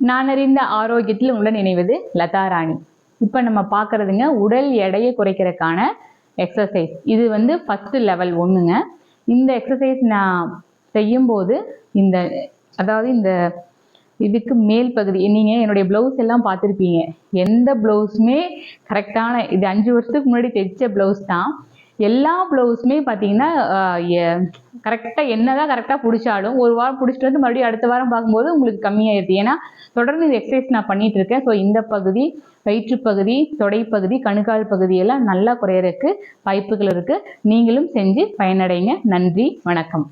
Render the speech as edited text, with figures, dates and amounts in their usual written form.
நான் அறிந்த ஆரோக்கியத்தில் உடன் இணைவது லதா ராணி. இப்போ நம்ம பார்க்குறதுங்க உடல் எடையை குறைக்கிறதுக்கான எக்ஸசைஸ். இது வந்து ஃபஸ்ட்டு லெவல் 1ங்க. இந்த எக்ஸசைஸ் நான் செய்யும்போது இந்த இதுக்கு மேல் பகுதி நீங்கள் என்னுடைய ப்ளவுஸ் எல்லாம் பார்த்துருப்பீங்க. எந்த ப்ளவுஸுமே கரெக்டான இது 5 வருஷத்துக்கு முன்னாடி தைச்ச ப்ளவுஸ் தான். எல்லா ப்ளவுஸுமே பார்த்தீங்கன்னா கரெக்டாக என்னதான் கரெக்டாக பிடிச்சாலும் ஒரு வாரம் பிடிச்சிட்டு வந்து மறுபடியும் அடுத்த வாரம் பார்க்கும்போது உங்களுக்கு கம்மியாயிடுது. ஏன்னா தொடர்ந்து இந்த எக்ஸசைஸ் நான் பண்ணிட்டு இருக்கேன். ஸோ இந்த பகுதி, வயிற்றுப்பகுதி, தொடைப்பகுதி, கணுக்கால் பகுதியெல்லாம் நல்லா குறையறதுக்கு வாய்ப்புகள் இருக்குது. நீங்களும் செஞ்சு பயனடைங்க. நன்றி, வணக்கம்.